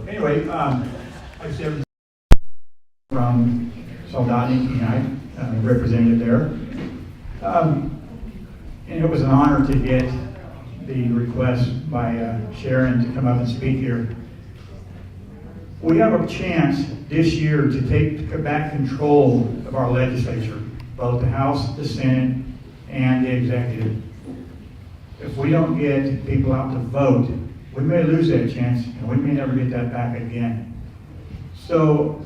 anyway, I said from Politadick, and represented there. And it was an honor to get the request by Sharon to come up and speak here. We have a chance this year to take back control of our legislature, both the House, the Senate, and the executive. If we don't get people out to vote, we may lose that chance, and we may never get that back again. So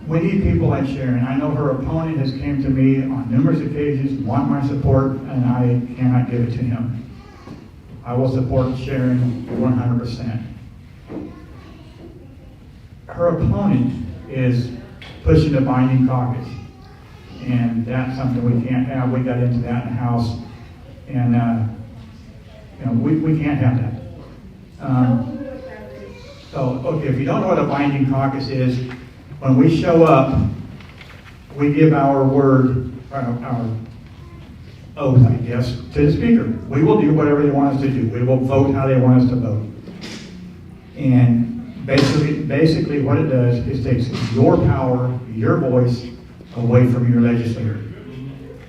we need people like Sharon. I know her opponent has came to me on numerous occasions, want my support, and I cannot give it to him. I will support Sharon 100%. Her opponent is pushing the binding caucus, and that's something we can't have. We got into that in the House, and we can't have that. Okay, if you don't know what a binding caucus is, when we show up, we give our word, our oath, I guess, to the speaker. We will do whatever they want us to do. We will vote how they want us to vote. And basically what it does is takes your power, your voice, away from your legislator.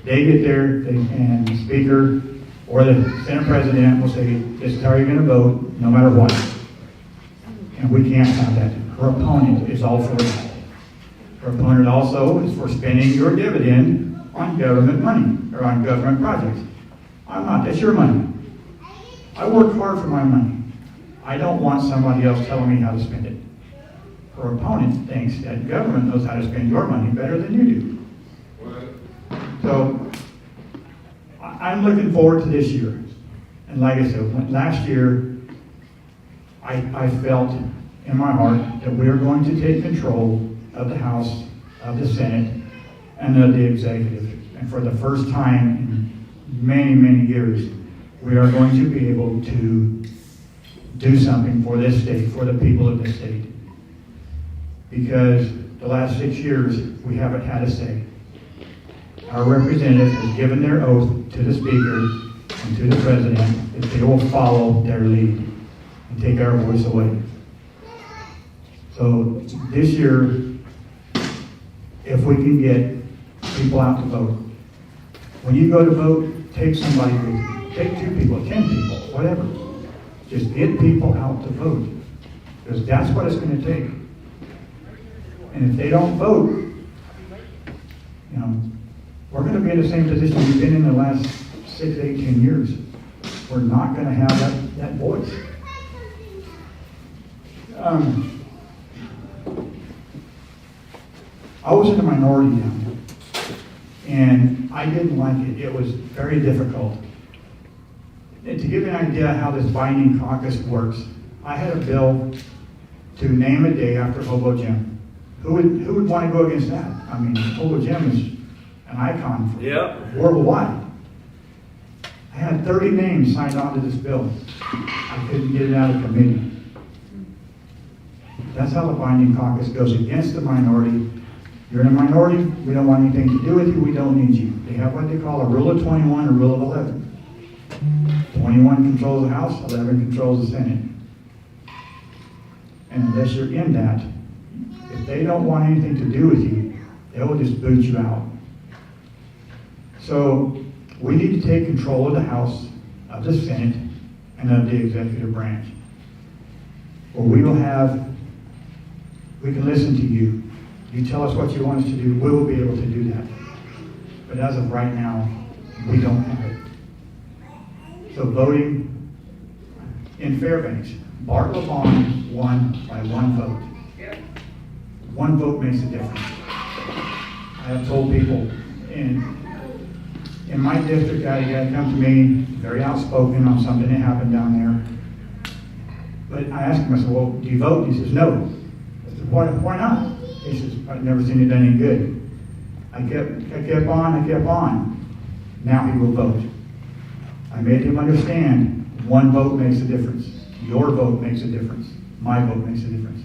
They get there, and the speaker or the Senate president will say, this is how you're going to vote, no matter what. And we can't have that. Her opponent is all for that. Her opponent also is for spending your dividend on government money, or on government projects. I'm not, that's your money. I work hard for my money. I don't want somebody else telling me how to spend it. Her opponent thinks that government knows how to spend your money better than you do. So, I'm looking forward to this year. And like I said, last year, I felt in my heart that we are going to take control of the House, of the Senate, and of the executive. And for the first time in many, many years, we are going to be able to do something for this state, for the people of this state. Because the last 6 years, we haven't had a say. Our representatives have given their oath to the speaker and to the president that they will follow their lead and take our voice away. So this year, if we can get people out to vote, when you go to vote, take somebody with you. Take 2 people, 10 people, whatever. Just get people out to vote, because that's what it's going to take. And if they don't vote, we're going to be in the same position we've been in the last 6 to 18 years. We're not going to have that voice. I was in the minority down there, and I didn't like it. It was very difficult. And to give you an idea how this binding caucus works, I had a bill to name a day after Hobo Jim. Who would want to go against that? I mean, Hobo Jim is an icon worldwide. I had 30 names signed on to this bill. I couldn't get it out of committee. That's how the binding caucus goes against the minority. You're in a minority, we don't want anything to do with you, we don't need you. They have what they call a rule of 21 or rule of 11. 21 controls the House, 11 controls the Senate. And unless you're in that, if they don't want anything to do with you, they will just boot you out. So we need to take control of the House, of the Senate, and of the executive branch. Or we can listen to you. You tell us what you want us to do, we will be able to do that. But as of right now, we don't have it. So voting in Fairbanks, Bart LeBon won by 1 vote. 1 vote makes a difference. I have told people, in my district, I had a guy come to me, very outspoken on something that happened down there. But I asked him, I said, well, do you vote? He says, no. I said, why not? He says, I've never seen it done any good. I kept on. Now he will vote. I made him understand 1 vote makes a difference. Your vote makes a difference. My vote makes a difference.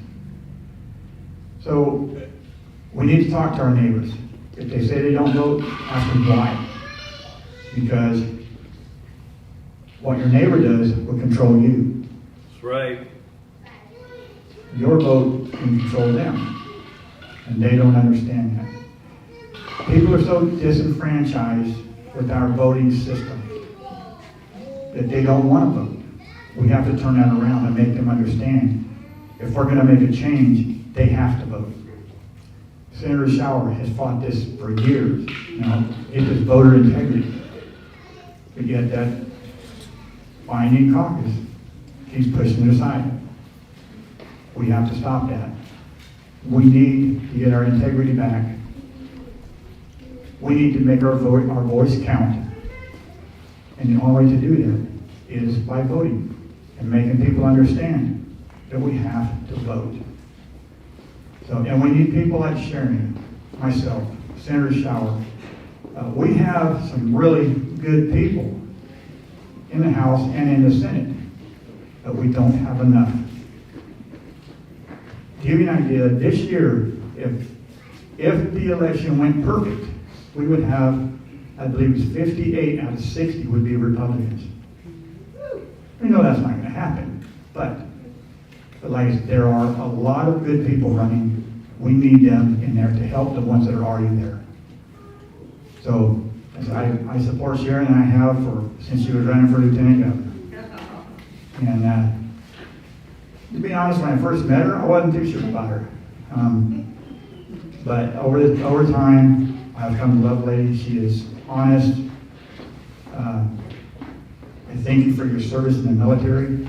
So we need to talk to our neighbors. If they say they don't vote, ask them why. Because what your neighbor does will control you. That's right. your vote can control them. And they don't understand that. People are so disenfranchised with our voting system that they don't want to vote. We have to turn that around and make them understand. If we're going to make a change, they have to vote. Senator Shower has fought this for years. You know, it is voter integrity. But yet that binding caucus keeps pushing it aside. We have to stop that. We need to get our integrity back. We need to make our voice count. And the only way to do that is by voting and making people understand that we have to vote. So, and we need people like Sharon, myself, Senator Shower. We have some really good people in the House and in the Senate, but we don't have enough. To give you an idea, this year, if the election went perfect, we would have, I believe it was 58 out of 60 would be Republicans. We know that's not going to happen, but like there are a lot of good people running. We need them in there to help the ones that are already there. So I support Sharon, and I have since she was running for lieutenant governor. And to be honest, when I first met her, I wasn't too sure about her. But over time, I've come to love the lady. She is honest. I thank you for your service in the military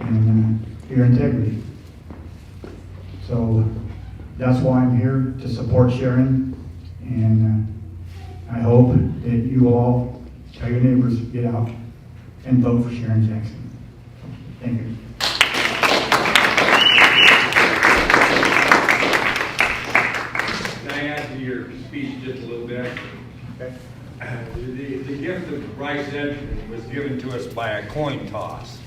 and your integrity. So that's why I'm here, to support Sharon, and I hope that you all tell your neighbors, get out and vote for Sharon Jackson. Thank you. Can I add to your speech just a little bit? Okay. The gift of Bryce Edgerton was given to us by a coin toss.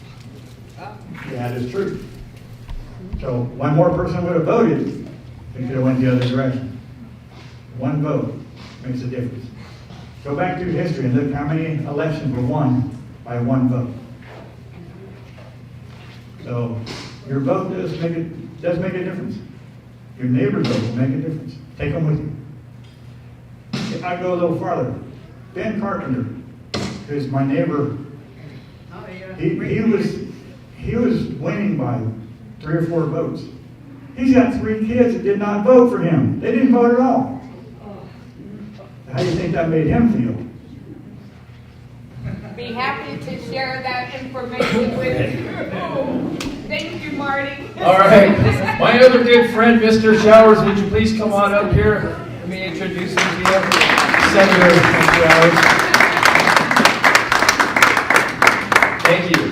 That is true. So one more person would have voted, it could have went the other direction. One vote makes a difference. Go back through history and look how many elections were won by one vote. So your vote does make a difference. Your neighbor's vote will make a difference. Take them with you. I go a little farther. Ben Carpenter, who's my neighbor, he was winning by 3 or 4 votes. He's got 3 kids that did not vote for him. They didn't vote at all. How do you think that made him feel? Be happy to share that information with you. Thank you, Marty. All right. My other good friend, Mr. Showers, would you please come on up here? Let me introduce you to you. Senator Showers. Thank you.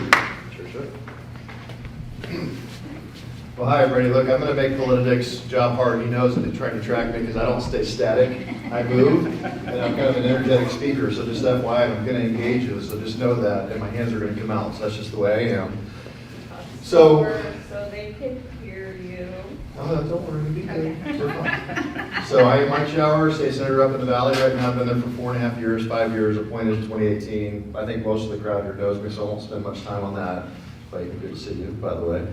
Well, hi everybody. Look, I'm going to make Politadick's job hard. He knows that he's trying to track me because I don't stay static. I move, and I'm kind of an energetic speaker. So just FYI, I'm going to engage you. So just know that, and my hands are going to come out. So that's just the way I am. So they can hear you. Oh, don't worry, be good. We're fine. So I am Mike Showers, state senator up in the valley right now. I've been there for 4.5 years, 5 years, appointed in 2018. I think most of the crowd here knows me, so I won't spend much time on that. Clayton, good to see you, by the way.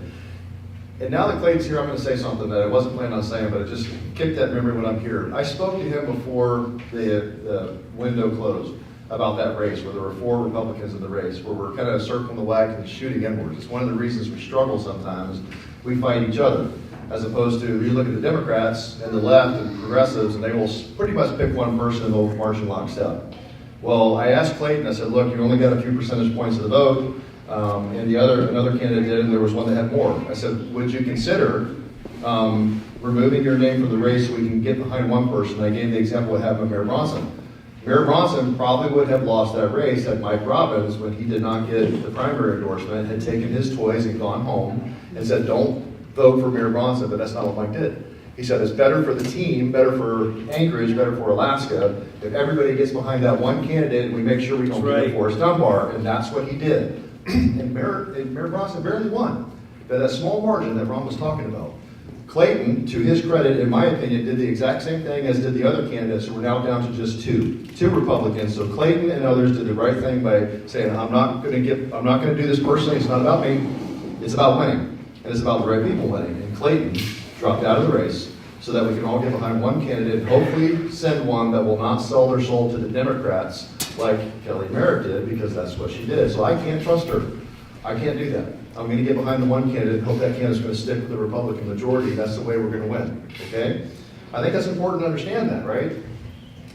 And now that Clayton's here, I'm going to say something that I wasn't planning on saying, but it just kicked that memory when I'm here. I spoke to him before the window closed about that race, where there were 4 Republicans in the race, where we're kind of circling the wagon and shooting inwards. It's one of the reasons we struggle sometimes. We fight each other, as opposed to, you look at the Democrats and the left and progressives, and they will pretty much pick one person and they'll march in lockstep. Well, I asked Clayton, I said, look, you only got a few percentage points of the vote, and another candidate did, and there was one that had more. I said, would you consider removing your name from the race so we can get behind one person? I gave the example of having Mayor Bronson. Mayor Bronson probably would have lost that race had Mike Robbins, when he did not get the primary endorsement, had taken his toys and gone home and said, don't vote for Mayor Bronson, but that's not what Mike did. He said, it's better for the team, better for Anchorage, better for Alaska, if everybody gets behind that one candidate and we make sure we don't get Forrest Dunbar, and that's what he did. And Mayor Bronson barely won, that small margin that Ron was talking about. Clayton, to his credit, in my opinion, did the exact same thing as did the other candidates, so we're now down to just two Republicans. So Clayton and others did the right thing by saying, I'm not going to do this personally, it's not about me, it's about winning. and it's about the right people winning. And Clayton dropped out of the race so that we can all get behind one candidate and hopefully send one that will not sell their soul to the Democrats like Kelly Merritt did, because that's what she did. So I can't trust her. I can't do that. I'm going to get behind the one candidate and hope that candidate's going to stick with the Republican majority. That's the way we're going to win, okay? I think that's important to understand that, right?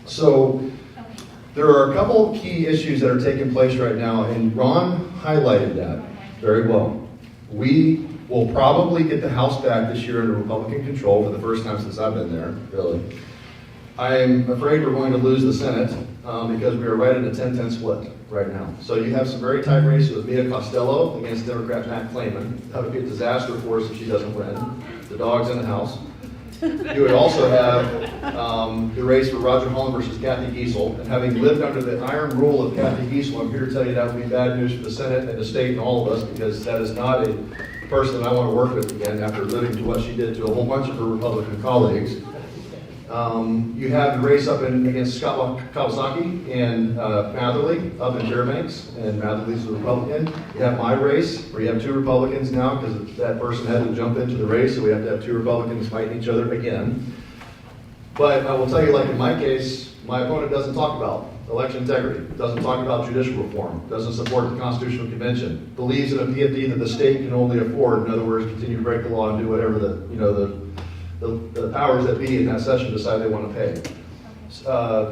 So there are a couple key issues that are taking place right now, and Ron highlighted that very well. We will probably get the House back this year under Republican control for the first time since I've been there, really. I'm afraid we're going to lose the Senate because we are right at a 10-10 split right now. So you have some very tight races with Mia Costello against Democrat Matt Clayman. That would be a disaster for us if she doesn't win. The dog's in the House. You would also have the race for Roger Holland versus Kathy Giesel. And having lived under the iron rule of Kathy Giesel, I'm here to tell you that would be bad news for the Senate and the state and all of us, because that is not a person that I want to work with again after living to what she did to a whole bunch of her Republican colleagues. You have the race up against Scott Kawasaki and Matherly up in Fairbanks, and Matherly's a Republican. You have my race, where you have two Republicans now, because that person had to jump into the race, so we have to have two Republicans fighting each other again. But I will tell you, like in my case, my opponent doesn't talk about election integrity, doesn't talk about judicial reform, doesn't support the Constitutional Convention, believes in a PFD that the state can only afford, in other words, continue to break the law and do whatever the powers that be in that session decide they want to pay.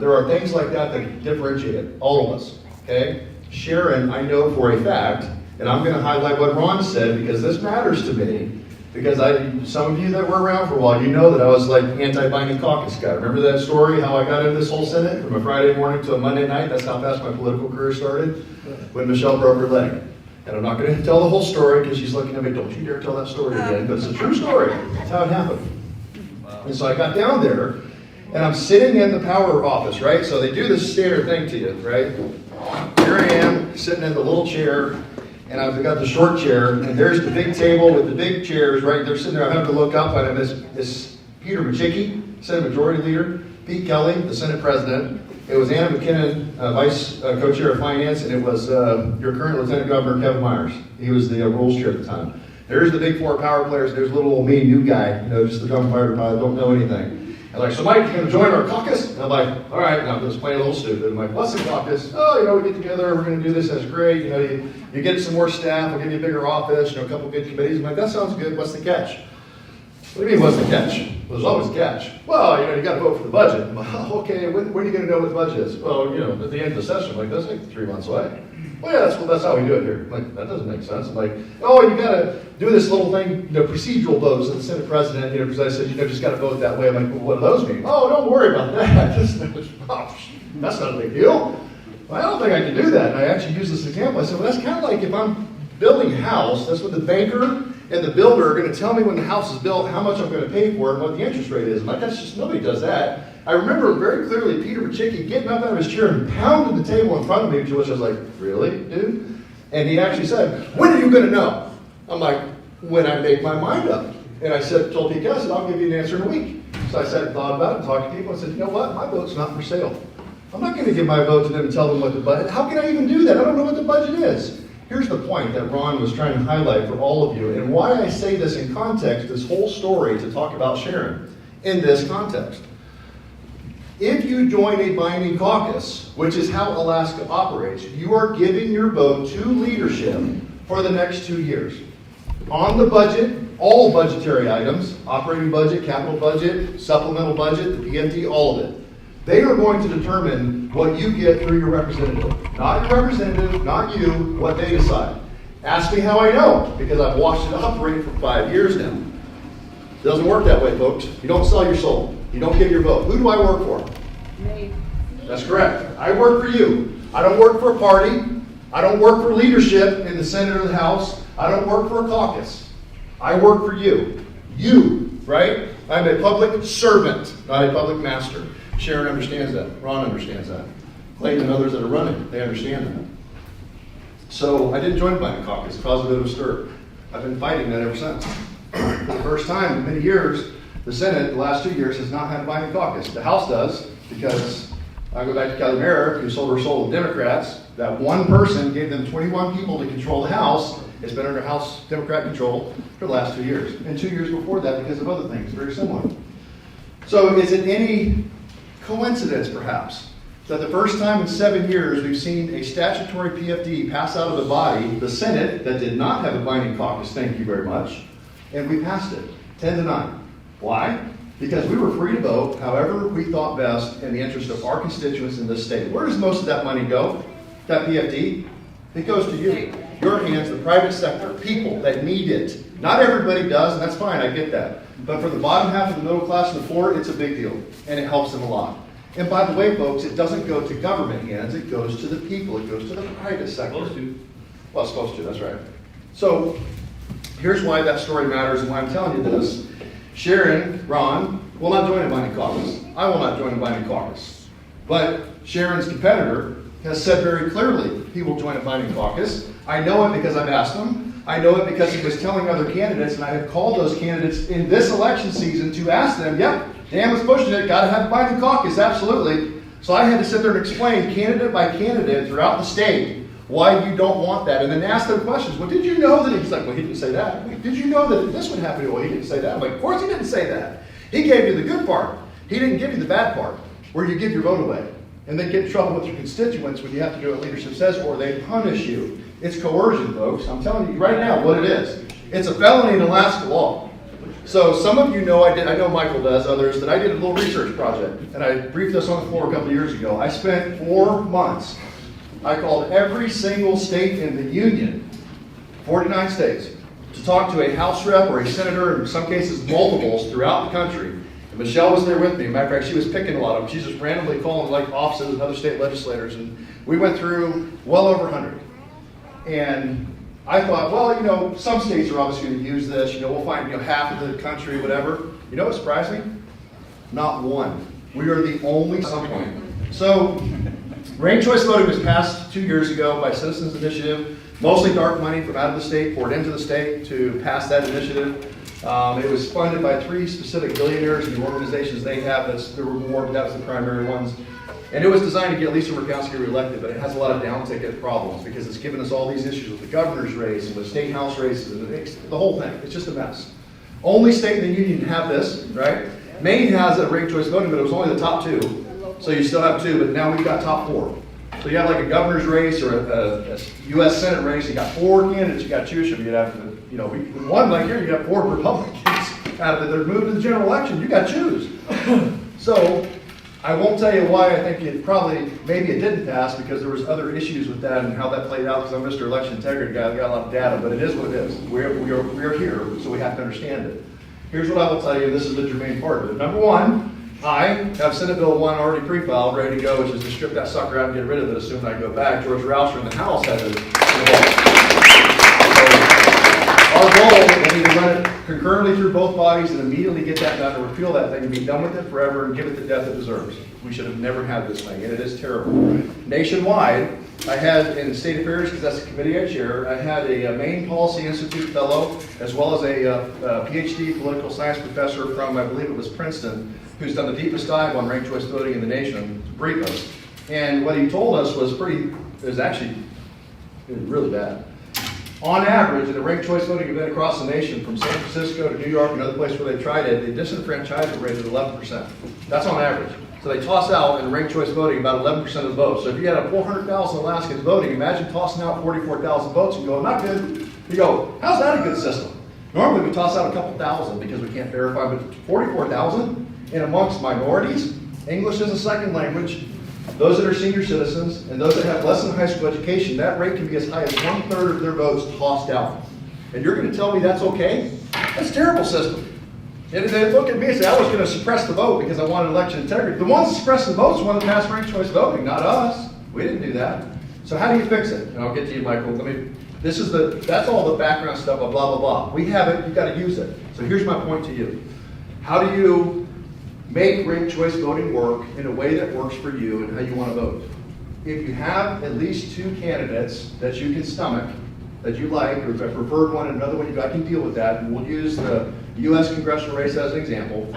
There are things like that that differentiate all of us, okay? Sharon, I know for a fact, and I'm going to highlight what Ron said because this matters to me, because some of you that were around for a while, you know that I was like anti-binding caucus guy. Remember that story, how I got into this whole Senate from a Friday morning to a Monday night? That's how fast my political career started, when Michelle broke her leg. And I'm not going to tell the whole story because she's looking at me, don't you dare tell that story again, but it's a true story. That's how it happened. And so I got down there, and I'm sitting in the power office, right? So they do this standard thing to you, right? Here I am, sitting in the little chair, and I've got the short chair, and there's the big table with the big chairs, right? They're sitting there. I have to look up at him. It's Peter Machicki, Senate Majority Leader, Pete Kelly, the Senate President. It was Anna McKinnon, Vice Co-Chair of Finance, and it was your current Lieutenant Governor, Kevin Myers. He was the Rules Chair at the time. There's the big four power players. There's little old me, new guy, just the dumb fighter pilot, don't know anything. And like, so Mike, you going to join our caucus? And I'm like, all right, and I'm just playing a little stupid. I'm like, what's the caucus? Oh, we get together, we're going to do this, that's great. You get some more staff, we'll give you a bigger office, a couple good committees. I'm like, that sounds good, what's the catch? What do you mean, what's the catch? Well, there's always a catch. Well, you got to vote for the budget. I'm like, oh, okay, when are you going to know what the budget is? Well, at the end of the session. I'm like, that's like 3 months away. Well, yeah, that's how we do it here. I'm like, that doesn't make sense. I'm like, oh, you got to do this little thing, procedural votes of the Senate President, because I said, just got to vote that way. I'm like, well, what do those mean? Oh, don't worry about that. That's not a big deal. Well, I don't think I can do that. And I actually used this example. I said, well, that's kind of like if I'm building a house, that's what the banker and the builder are going to tell me when the house is built, how much I'm going to pay for it, and what the interest rate is. I'm like, that's just, nobody does that. I remember very clearly Peter Machicki getting up out of his chair and pounding the table in front of me, to which I was like, really, dude? And he actually said, when are you going to know? I'm like, when I make my mind up. And I told Pete, I said, I'll give you an answer in a week. So I sat and thought about it and talked to people and said, you know what, my vote's not for sale. I'm not going to give my vote to them and tell them what the budget, how can I even do that? I don't know what the budget is. Here's the point that Ron was trying to highlight for all of you, and why I say this in context, this whole story to talk about Sharon in this context. If you join a binding caucus, which is how Alaska operates, you are giving your vote to leadership for the next 2 years. On the budget, all budgetary items, operating budget, capital budget, supplemental budget, the PMT, all of it. They are going to determine what you get through your representative. Not your representative, not you, what they decide. Ask me how I know, because I've watched it operate for 5 years now. It doesn't work that way, folks. You don't sell your soul. You don't give your vote. Who do I work for? Me. That's correct. I work for you. I don't work for a party. I don't work for leadership in the Senate or the House. I don't work for a caucus. I work for you. You, right? I'm a public servant, not a public master. Sharon understands that. Ron understands that. Clayton and others that are running, they understand that. So I didn't join the binding caucus. It caused a bit of a stir. I've been fighting that ever since. For the first time in many years, the Senate, the last 2 years, has not had a binding caucus. The House does, because I go back to Kelly Merritt, who sold her soul to Democrats. That one person gave them 21 people to control the House, It's been under House Democrat control for the last 2 years, and 2 years before that because of other things very similar. So is it any coincidence, perhaps, that the first time in 7 years we've seen a statutory PFD pass out of the body, the Senate, that did not have a binding caucus, thank you very much, and we passed it, 10-9. Why? Because we were free to vote however we thought best in the interest of our constituents in this state. Where does most of that money go? That PFD? It goes to you. Your hands, the private sector, people that need it. Not everybody does, and that's fine, I get that. But for the bottom half of the middle class and the poor, it's a big deal, and it helps them a lot. And by the way, folks, it doesn't go to government hands, it goes to the people, it goes to the private sector. Supposed to. Well, it's supposed to, that's right. So, here's why that story matters and why I'm telling you this. Sharon, Ron, will not join a binding caucus. I will not join a binding caucus. But Sharon's competitor has said very clearly he will join a binding caucus. I know it because I've asked him. I know it because he was telling other candidates, and I have called those candidates in this election season to ask them, yep, Dan was pushing it, got to have a binding caucus, absolutely. So I had to sit there and explain candidate by candidate throughout the state why you don't want that, and then ask them questions. Well, did you know that? He's like, well, he didn't say that. Wait, did you know that this would happen? Well, he didn't say that. I'm like, of course he didn't say that. He gave you the good part. He didn't give you the bad part, where you give your vote away, and then get in trouble with your constituents when you have to do what leadership says, or they punish you. It's coercion, folks. I'm telling you right now what it is. It's a felony in Alaska law. So some of you know I know Michael does, others, that I did a little research project, and I briefed this on the floor a couple of years ago. I spent 4 months. I called every single state in the union, 49 states, to talk to a House rep or a senator, in some cases multiples throughout the country. And Michelle was there with me. Matter of fact, she was picking a lot of them. She's just randomly calling like offices and other state legislators, and we went through well over 100. And I thought, well, you know, some states are obviously going to use this. You know, we'll find, you know, half of the country, whatever. You know what surprised me? Not one. We are the only at some point. So, ranked choice voting was passed 2 years ago by Citizens Initiative. Mostly dark money from out of the state poured into the state to pass that initiative. It was funded by 3 specific billionaires and the organizations they have. There were more, but that was the primary ones. And it was designed to get Lisa Murkowski reelected, but it has a lot of down-ticket problems because it's given us all these issues with the governor's race and with state house races and the whole thing. It's just a mess. Only state in the union have this, right? Maine has a ranked choice voting, but it was only the top 2. So you still have 2, but now we've got top 4. So you have like a governor's race or a U.S. Senate race. You got 4 candidates you got to choose from. You'd have to, you know, one like here, you got 4 Republicans out of it. They're moved to the general election. You got to choose. So I won't tell you why I think maybe it didn't pass because there was other issues with that and how that played out because I'm Mr. Election Integrity guy. I got a lot of data, but it is what it is. We're here, so we have to understand it. Here's what I will tell you. This is the germane part of it. Number 1. I have Senate Bill 1 already pre-filed, ready to go, which is to strip that sucker out and get rid of it, assuming I go back. George Rouser in the House has it. So our goal is to run it concurrently through both bodies and immediately get that done, to repeal that thing and be done with it forever and give it the death it deserves. We should have never had this thing, and it is terrible. Nationwide, I had in State Affairs, because that's the committee I chair, I had a Maine Policy Institute fellow, as well as a PhD political science professor from, I believe it was Princeton, who's done the deepest dive on ranked choice voting in the nation, to brief us. And what he told us was really bad. On average, in a ranked choice voting event across the nation, from San Francisco to New York and other places where they tried it, the disenfranchisement rate is 11%. That's on average. So they toss out in ranked choice voting about 11% of the votes. So if you had 400,000 Alaskans voting, imagine tossing out 44,000 votes and going, not good. You go, how's that a good system? Normally we toss out a couple thousand because we can't verify, but 44,000 in amongst minorities, English as a second language, those that are senior citizens, and those that have less than a high school education, that rate can be as high as 1/3 of their votes tossed out. And you're going to tell me that's okay? That's a terrible system. And they look at me and say, I was going to suppress the vote because I wanted election integrity. The ones that suppressed the votes want to pass ranked choice voting, not us. We didn't do that. So how do you fix it? And I'll get to you, Michael. That's all the background stuff, blah, blah, blah. We have it, you've got to use it. So here's my point to you. How do you make ranked choice voting work in a way that works for you and how you want to vote? If you have at least 2 candidates that you can stomach, that you like, or if I preferred one and another one, I can deal with that. And we'll use the U.S. congressional race as an example,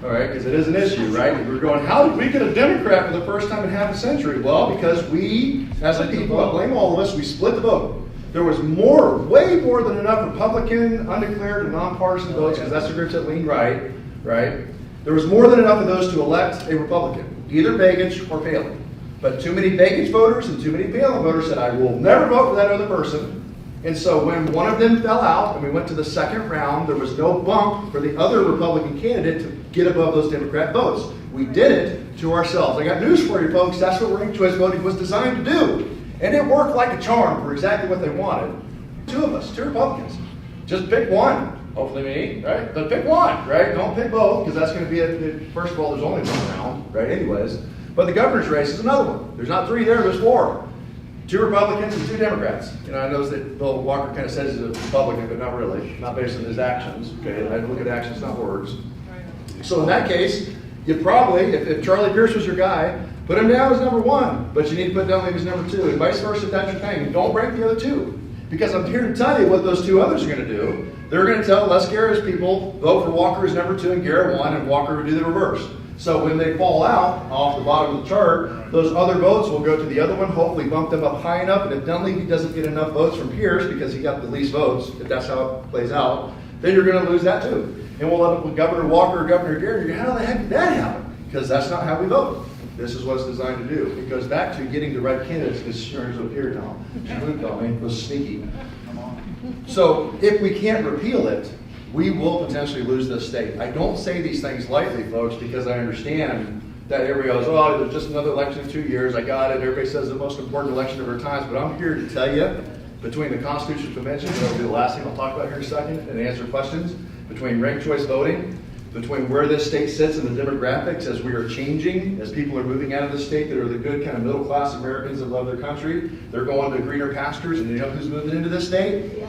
all right, because it is an issue, right? We're going, how did we get a Democrat for the first time in half a century? Well, because we, as a people, I blame all of us, we split the vote. There was more, way more than enough Republican, undeclared, and nonpartisan votes, because that's the groups that lean right, right? There was more than enough of those to elect a Republican, either Begich or Palin. But too many Begich voters and too many Palin voters said, I will never vote for that other person. And so when one of them fell out and we went to the second round, there was no bump for the other Republican candidate to get above those Democrat votes. We did it to ourselves. I got news for you, folks. That's what ranked choice voting was designed to do. And it worked like a charm for exactly what they wanted. Two of us, two Republicans. Just pick one. Hopefully me, right? But pick one, right? Don't pick both, because that's going to be, first of all, there's only one round, right? Anyways. But the governor's race is another one. There's not 3 there, there's 4. 2 Republicans and 2 Democrats. You know, I know that Bill Walker kind of says he's a Republican, but not really. Not based on his actions. Okay, I look at actions, not words. So in that case, you probably, if Charlie Pierce was your guy, put him down as number 1, but you need to put Dunleavy as number 2, and vice versa if that's your thing. Don't break the other 2. Because I'm here to tell you what those 2 others are going to do. They're going to tell Les Garrett's people, vote for Walker as number 2 and Garrett 1, and Walker will do the reverse. So when they fall out off the bottom of the chart, those other votes will go to the other one, hopefully bump them up high enough, and if Dunleavy doesn't get enough votes from Pierce, because he got the least votes, if that's how it plays out, then you're going to lose that too. And we'll end up with Governor Walker or Governor Garrett. How the heck did that happen? Because that's not how we vote. This is what it's designed to do. It goes back to getting the right candidates, because Sharon's up here now. She moved on me, it was sneaky. So if we can't repeal it, we will potentially lose this state. I don't say these things lightly, folks, because I understand that everybody goes, oh, there's just another election in 2 years, I got it. Everybody says the most important election of our times, but I'm here to tell you, between the Constitutional Convention, and that'll be the last thing I'll talk about here in a second, and answer questions, between ranked choice voting, between where this state sits in the demographics as we are changing, as people are moving out of the state that are the good kind of middle class Americans that love their country, they're going to greener pastures, and you know who's moving into this state?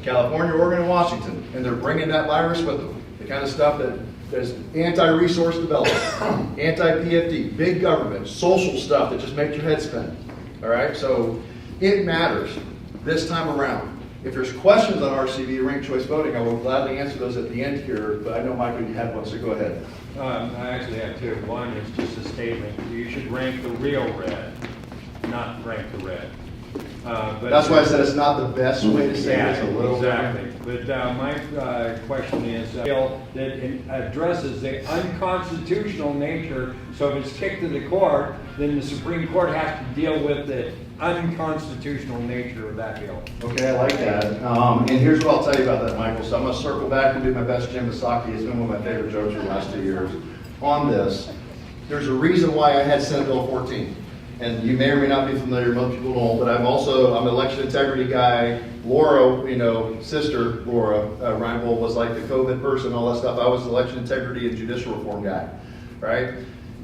California, Oregon, and Washington, and they're bringing that virus with them. The kind of stuff that is anti-resource development, anti-PFD, big government, social stuff that just makes your head spin. All right, so it matters this time around. If there's questions on RCV, ranked choice voting, I will gladly answer those at the end here, but I know, Michael, you had one, so go ahead. I actually have 2. One is just a statement. You should rank the real red, not rank the red. But that's why I said it's not the best way to say it. It's a little exactly. But my question is a bill that addresses the unconstitutional nature. So if it's kicked to the court, then the Supreme Court has to deal with the unconstitutional nature of that bill. Okay, I like that. And here's what I'll tell you about that, Michael. So I'm going to circle back and do my best Jim Psaki. It's been one of my favorite jokes for the last 2 years. On this, there's a reason why I had Senate Bill 14. And you may or may not be familiar, most people don't, but I'm an election integrity guy. Laura, sister Laura Reinbold was like the COVID person, all that stuff. I was the election integrity and judicial reform guy, right?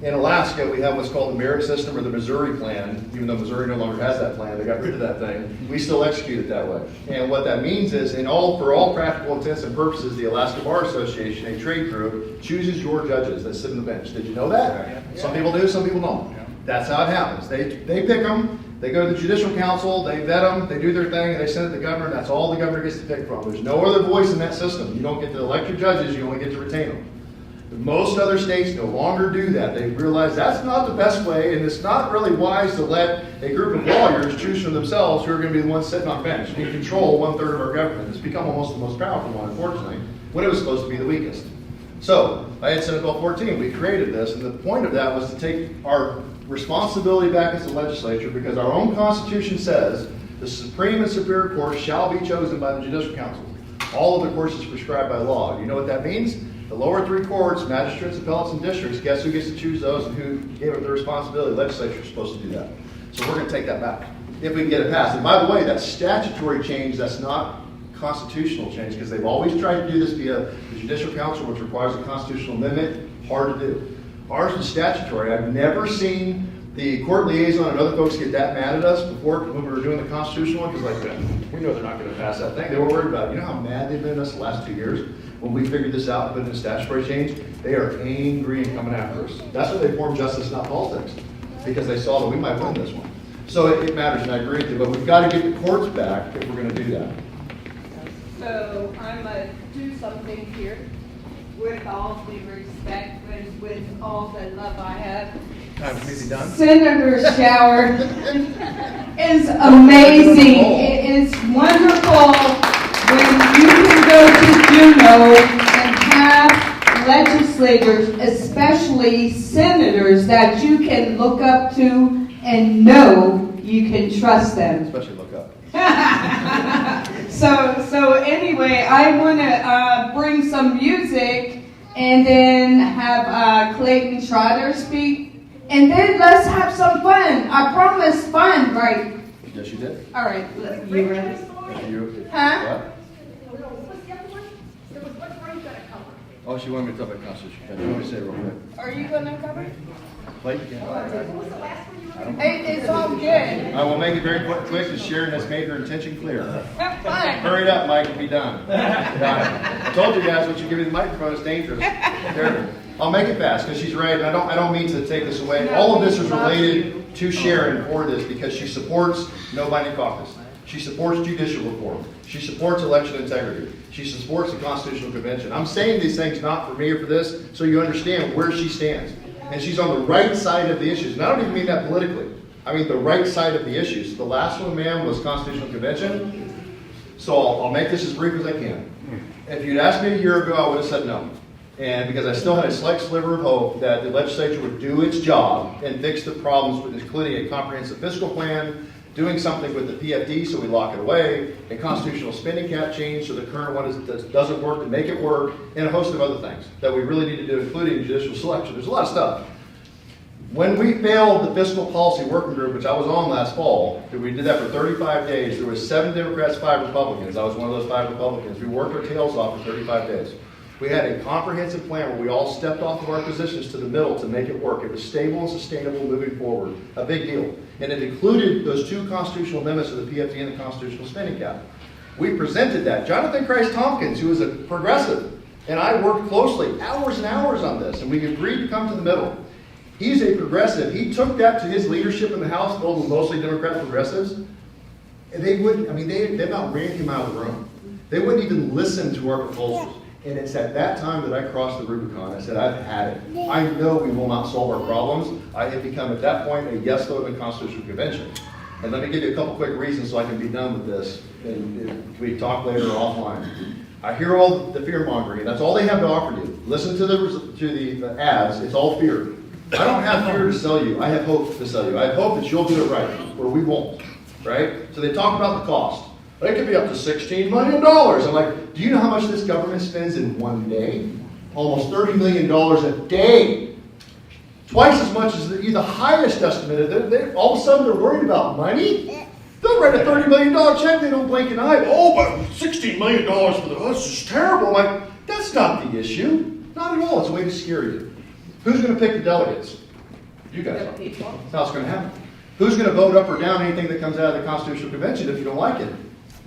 In Alaska, we have what's called the merit system or the Missouri plan. Even though Missouri no longer has that plan, they got rid of that thing. We still execute it that way. And what that means is, for all practical intents and purposes, the Alaska Bar Association, a trade group, chooses your judges that sit on the bench. Did you know that? Yeah. Some people do, some people don't. That's how it happens. They pick them, they go to the Judicial Council, they vet them, they do their thing, and they send it to the governor, and that's all the governor gets to pick from. There's no other voice in that system. You don't get to elect your judges, you only get to retain them. But most other states no longer do that. They realize that's not the best way, and it's not really wise to let a group of lawyers choose for themselves who are going to be the ones sitting on bench and control 1/3 of our government. It's become almost the most powerful one, unfortunately, when it was supposed to be the weakest. So, I had Senate Bill 14. We created this, and the point of that was to take our responsibility back as the legislature, because our own Constitution says the Supreme and Superior Court shall be chosen by the Judicial Council. All of the courts is prescribed by law. You know what that means? The lower 3 courts, magistrates, appellates, and districts, guess who gets to choose those and who gave it the responsibility? The legislature is supposed to do that. So we're going to take that back, if we can get it passed. And by the way, that's statutory change, that's not constitutional change, because they've always tried to do this via the Judicial Council, which requires a constitutional amendment. Hard to do. Ours is statutory. I've never seen the court liaison and other folks get that mad at us before when we were doing the constitutional one, because we know they're not going to pass that thing. They were worried about it. You know how mad they've been at us the last 2 years when we figured this out and put in a statutory change? They are angry and coming after us. That's why they formed Justice Not Politics, because they saw that we might win this one. So it matters, and I agree with you, but we've got to get the courts back if we're going to do that. So I'm going to do something here. with all due respect, and with all the love I have, Time for me to be done. Senator Shower is amazing. It is wonderful when you can go to Juneau and have legislators, especially senators, that you can look up to and know you can trust them. Especially look up. So anyway, I want to bring some music and then have Clayton Trotter speak. And then let's have some fun. I promise fun, right? Yes, you did. All right, you ready? Huh? Oh, she wanted me to talk about Constitution. Let me say it real quick. Are you going to cover it? Blake, again. It's all good. I will make it very quick because Sharon has made her intention clear. Have fun. Hurry it up, Mike, and be done. Got it. I told you guys, once you give me the microphone, it's dangerous. There. I'll make it fast because she's right, and I don't mean to take this away. All of this is related to Sharon for this because she supports no binding caucus. She supports judicial reform. She supports election integrity. She supports the Constitutional Convention. I'm saying these things not for me or for this, so you understand where she stands. And she's on the right side of the issues. And I don't even mean that politically. I mean the right side of the issues. The last one, ma'am, was Constitutional Convention. So I'll make this as brief as I can. If you'd asked me a year ago, I would have said no. And because I still had a slight sliver of hope that the legislature would do its job and fix the problems, including a comprehensive fiscal plan, doing something with the PFD so we lock it away, a constitutional spending cap change so the current one doesn't work to make it work, and a host of other things that we really need to do, including judicial selection. There's a lot of stuff. When we failed the fiscal policy working group, which I was on last fall, we did that for 35 days. There was 7 Democrats, 5 Republicans. I was one of those 5 Republicans. We worked our tails off for 35 days. We had a comprehensive plan where we all stepped off of our positions to the middle to make it work. It was stable and sustainable moving forward. A big deal. And it included those 2 constitutional amendments of the PFD and the constitutional spending cap. We presented that. Jonathan Christ Tompkins, who is a progressive, and I worked closely, hours and hours on this, and we agreed to come to the middle. He's a progressive. He took that to his leadership in the House, filled with mostly Democrat progressives, and they wouldn't, they about ran him out of the room. They wouldn't even listen to our proposals. And it's at that time that I crossed the Rubicon. I said, I've had it. I know we will not solve our problems. I had become, at that point, a yes vote in the Constitutional Convention. And let me give you a couple quick reasons so I can be done with this. And we talk later offline. I hear all the fear-mongering, and that's all they have to offer you. Listen to the ads. It's all fear. I don't have fear to sell you. I have hope to sell you. I have hope that you'll do it right, or we won't. Right? So they talk about the cost. It could be up to $16 million. I'm like, do you know how much this government spends in one day? Almost $30 million a day. Twice as much as the highest estimate. All of a sudden they're worried about money? They'll write a $30 million check, they don't blink an eye. Oh, but $16 million for the us is terrible. I'm like, that's not the issue. Not at all. It's a way to scare you. Who's going to pick the delegates? You guys are. That's how it's going to happen. Who's going to vote up or down anything that comes out of the Constitutional Convention if you don't like it?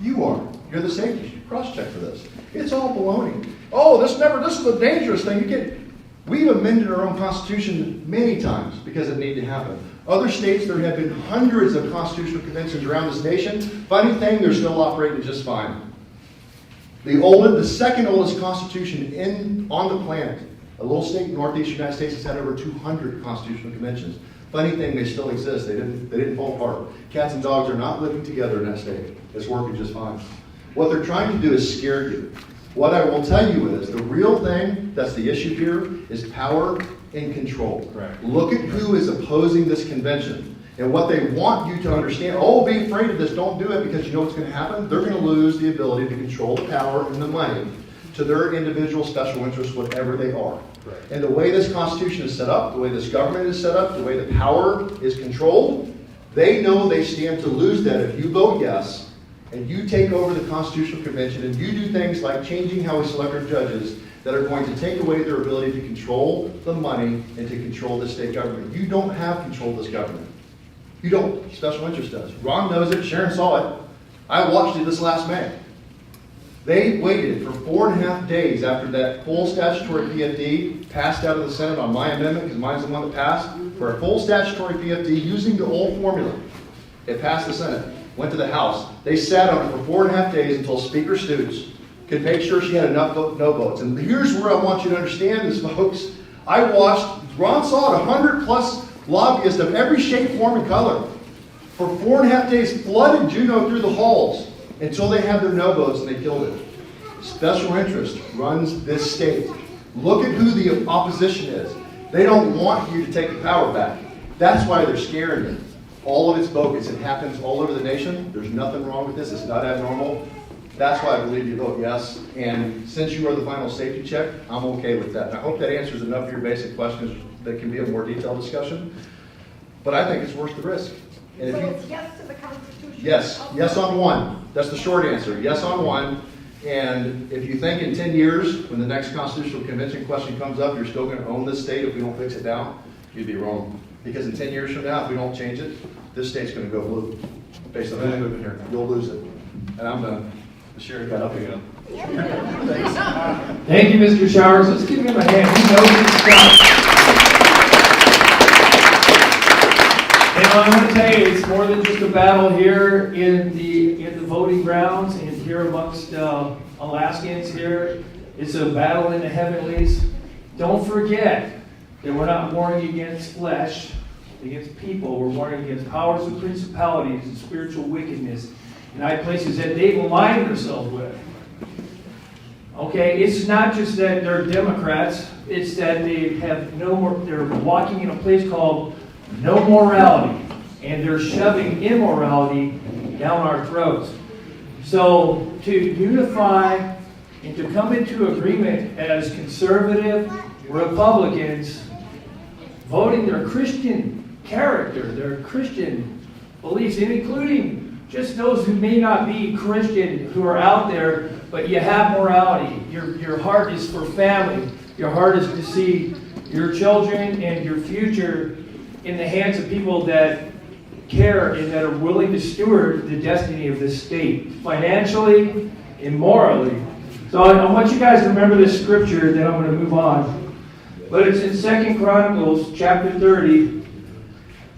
You are. You're the safety cross-check for this. It's all baloney. Oh, this is a dangerous thing. We've amended our own Constitution many times because it needed to happen. Other states, there have been hundreds of constitutional conventions around this nation. Funny thing, they're still operating just fine. The second oldest constitution on the planet, a little state in northeast United States has had over 200 constitutional conventions. Funny thing, they still exist. They didn't fall apart. Cats and dogs are not living together in that state. It's working just fine. What they're trying to do is scare you. What I will tell you is the real thing that's the issue here is power and control. Correct. Look at who is opposing this convention and what they want you to understand. Oh, be afraid of this. Don't do it because you know what's going to happen. They're going to lose the ability to control the power and the money to their individual special interests, whatever they are. Right. And the way this Constitution is set up, the way this government is set up, the way the power is controlled, they know they stand to lose that if you vote yes and you take over the Constitutional Convention and you do things like changing how we select our judges that are going to take away their ability to control the money and to control the state government. You don't have control of this government. You don't. Special interest does. Ron knows it. Sharon saw it. I watched it this last May. They waited for 4.5 days after that full statutory PFD passed out of the Senate on my amendment, because mine's the one that passed, for a full statutory PFD using the old formula. It passed the Senate, went to the House. They sat on it for 4.5 days until Speaker Stutes could make sure she had enough no votes. And here's where I want you to understand this, folks. I watched, Ron saw it, 100 plus lobbyists of every shape, form, and color for 4.5 days flooded Juneau through the halls until they had their no votes and they killed it. Special interest runs this state. Look at who the opposition is. They don't want you to take the power back. That's why they're scaring you. All of it's bogus. It happens all over the nation. There's nothing wrong with this. It's not abnormal. That's why I believe you vote yes. And since you are the final safety check, I'm okay with that. And I hope that answers enough of your basic questions that can be a more detailed discussion. But I think it's worth the risk. And So if you, it's yes to the Constitution? yes. Yes on one. That's the short answer. Yes on one. And if you think in 10 years, when the next Constitutional Convention question comes up, you're still going to own this state if we don't fix it now, you'd be wrong. Because in 10 years from now, if we don't change it, this state's going to go blue. Based on who's moving here. You'll lose it. And I'm done. Sharon got up again. Thank you, Mr. Showers. Let's give him a hand. He knows his stuff. And I want to tell you, it's more than just a battle here in the voting grounds and here amongst Alaskans here. It's a battle in the heavenlies. Don't forget that we're not warring against flesh, against people. We're warring against powers and principalities and spiritual wickedness in high places that they've aligned themselves with. Okay, it's not just that they're Democrats, it's that they have no more, they're walking in a place called no morality, and they're shoving immorality down our throats. So to unify and to come into agreement as conservative Republicans, voting their Christian character, their Christian beliefs, and including just those who may not be Christian, who are out there, but you have morality. Your heart is for family. Your heart is to see your children and your future in the hands of people that care and that are willing to steward the destiny of this state, financially and morally. So I want you guys to remember this scripture, then I'm going to move on. But it's in 2 Chronicles chapter 30,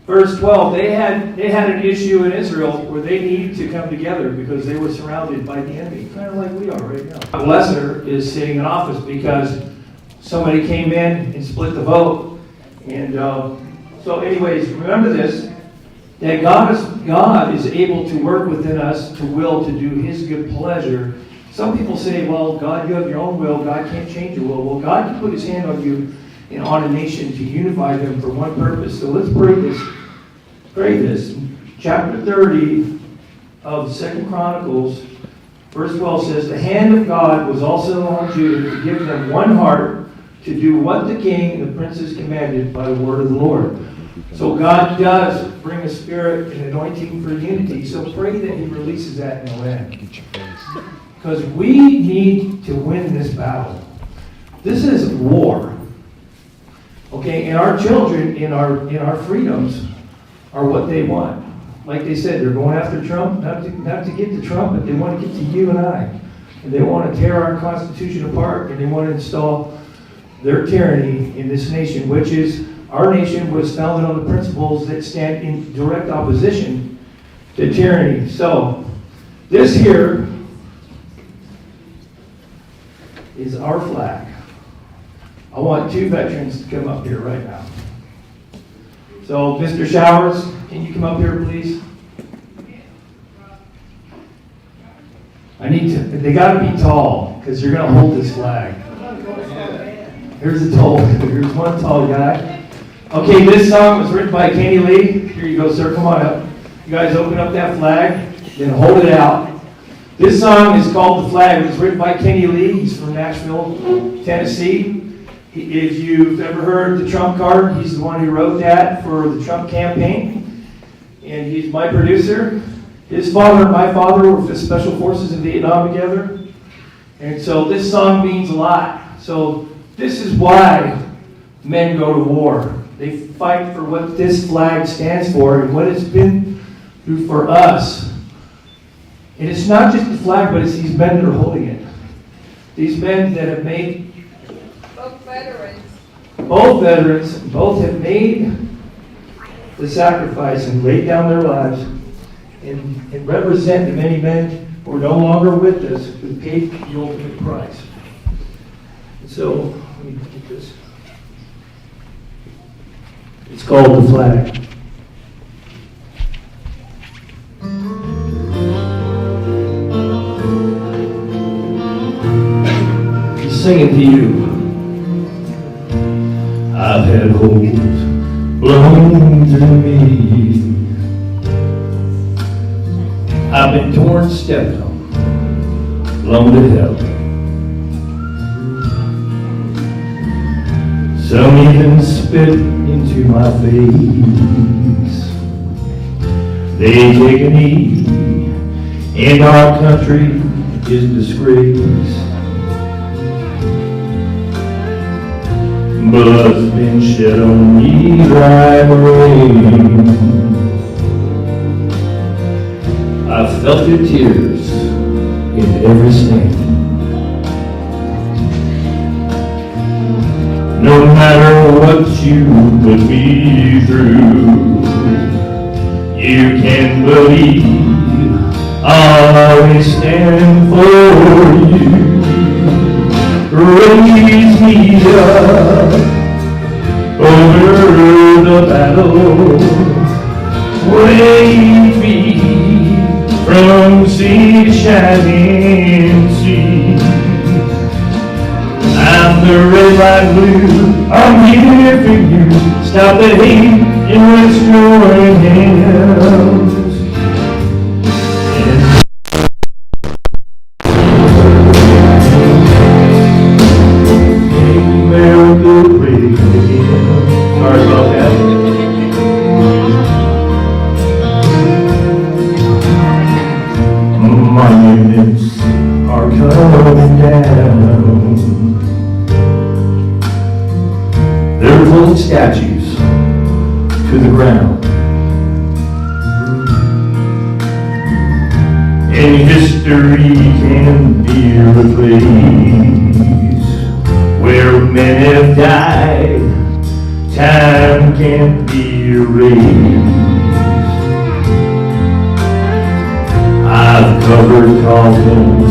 verse 12. They had an issue in Israel where they needed to come together because they were surrounded by the enemy, kind of like we are right now. Lesser is sitting in office because somebody came in and split the vote. And so anyways, remember this, that God is able to work within us to will to do His good pleasure. Some people say, well, God, you have your own will. God can't change your will. Well, God can put His hand on you and on a nation to unify them for one purpose. So let's pray this. Pray this. Chapter 30 of 2 Chronicles, verse 12 says, the hand of God was also on Judah to give them one heart to do what the king and the princes commanded by the word of the Lord. So God does bring a spirit and anointing for unity. So pray that He releases that in the land. Because we need to win this battle. This is war. Okay, and our children in our freedoms are what they want. Like they said, they're going after Trump, not to get to Trump, but they want to get to you and I. And they want to tear our Constitution apart, and they want to install their tyranny in this nation, which is, our nation was founded on the principles that stand in direct opposition to tyranny. So, this here is our flag. I want 2 veterans to come up here right now. So, Mr. Showers, can you come up here, please? They got to be tall, because you're going to hold this flag. Here's here's one tall guy. Okay, this song was written by Kenny Lee. Here you go, sir, come on up. You guys open up that flag, then hold it out. This song is called The Flag. It was written by Kenny Lee. He's from Nashville, Tennessee. If you've ever heard the Trump card, he's the one who wrote that for the Trump campaign. And he's my producer. His father and my father were with Special Forces in Vietnam together. And so this song means a lot. So this is why men go to war. They fight for what this flag stands for and what it's been through for us. And it's not just the flag, but it's these men that are holding it. These men that have made... Both veterans. Both veterans, both have made the sacrifice and laid down their lives and represent the many men were no longer with us who paid the ultimate price. So, let me get this. It's called the flag. He's singing to you. I've had holes blown through me. I've been torn, stepped on, blown to hell. Some even spit into my face. They take a knee, and our country is disgraced. Blood's been shed on me like rain. I've felt your tears in every stain. No matter what you put me through, you can believe I'll always stand for you. Raise me up over the battle, wave me from sea to shining sea. I'm the red, white, blue, I'm here for you. Stop the hate and restore hands. Sorry about that. Monuments are coming down. They're pulling statues to the ground. And history can be replaced. Where men have died, time can't be erased. I've covered coffins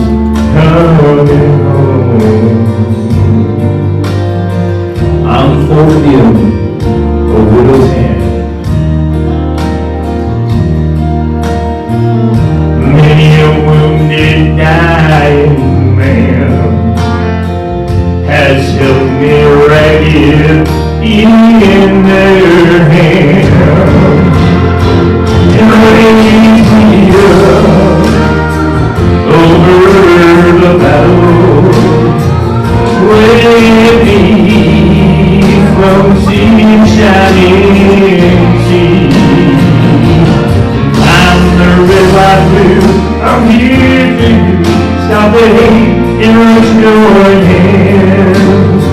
coming home. I'm forgiven a widow's hand. Many a wounded, dying man has held me ragged in their hand. And raise me up over the battle, wave me from sea to shining sea. I'm the red, white, blue, I'm here for you. Stop the hate and rush your hands.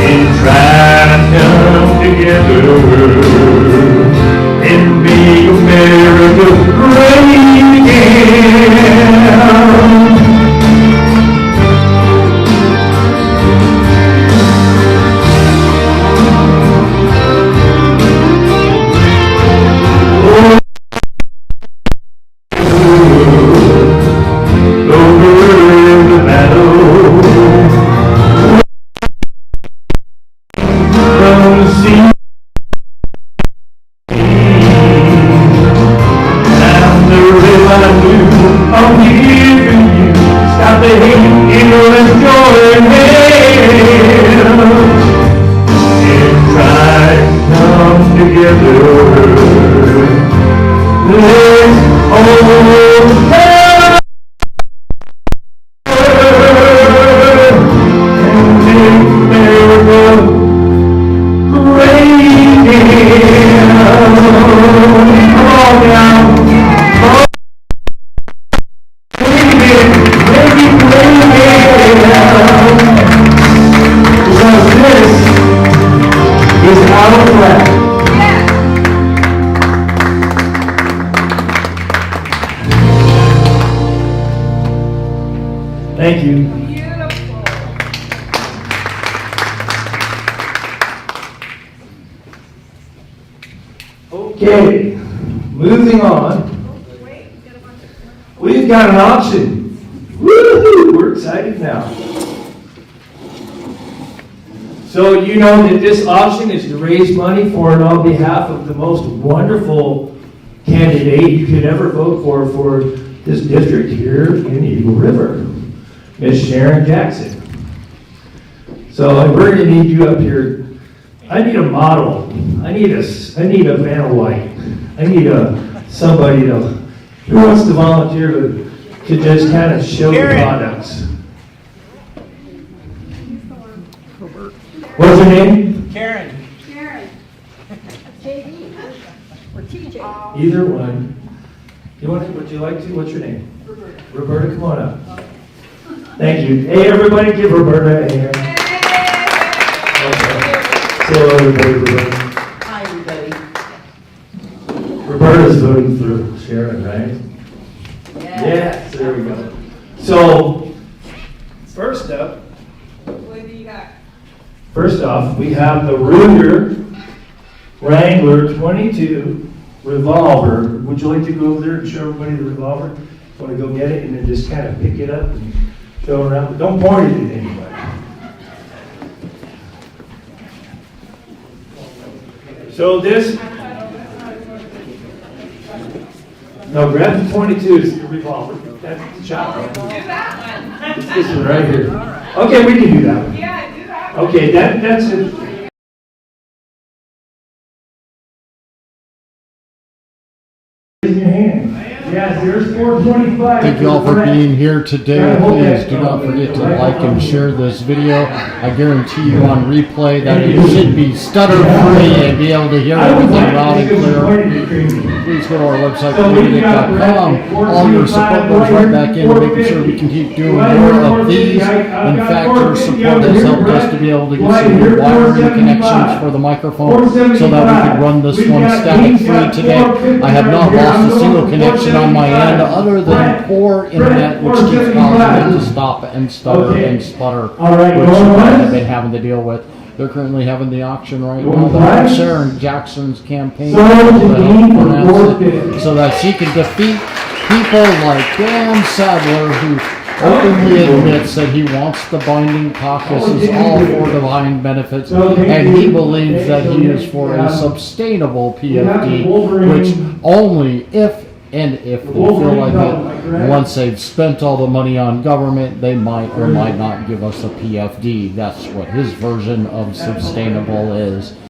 And try to come together and make America great again. Thank you. Beautiful. Okay, moving on. Wait, you got a bunch of. we've got an auction. Woo-hoo, we're excited now. So you know that this auction is to raise money for and on behalf of the most wonderful candidate you could ever vote for this district here in Eagle River, Miss Sharon Jackson. So we're gonna need you up here. I need a model. I need a Vanna White. I need somebody who wants to volunteer to just kind of show the products. What's her name? Karen. JD. Or TJ. Either one. Would you like to? What's your name? Roberta, come on up. Thank you. Hey, everybody, give Roberta a hand. Okay. Say hello, everybody, Roberta. Hi, everybody. Roberta's voting for Sharon, right? Yes, there we go. So, first up, What do you got? first off, we have the Ruger Wrangler 22 revolver. Would you like to go over there and show everybody the revolver? Want to go get it and then just kind of pick it up and show it around? But don't point it at anybody. So this, no, grab the 22 is the revolver. That's the shotgun. Do that one. It's this one right here. Okay, we can do that one. Yeah, do that one. Okay, that's it. Raise your hand. Yes, here's 425. Thank you all for being here today. Please do not forget to like and share this video. I guarantee you on replay that it should be stutter free and be able to hear everything loud and clear. Please go to our website, politadick.com. All your support goes right back into making sure we can keep doing more of these. In fact, your support has helped us to be able to get some new wiring connections for the microphone so that we could run this one static free today. I have not lost a single connection on my end other than poor internet, which keeps causing it to stop and stutter and sputter, which I've been having to deal with. They're currently having the auction right now. That's Sharon Jackson's campaign to help pronounce it so that she can defeat people like Dan Sadler, who openly admits that he wants the binding caucuses all for divine benefits, and he believes that he is for a sustainable PFD, which only if they feel like it, once they've spent all the money on government, they might or might not give us a PFD. That's what his version of sustainable is.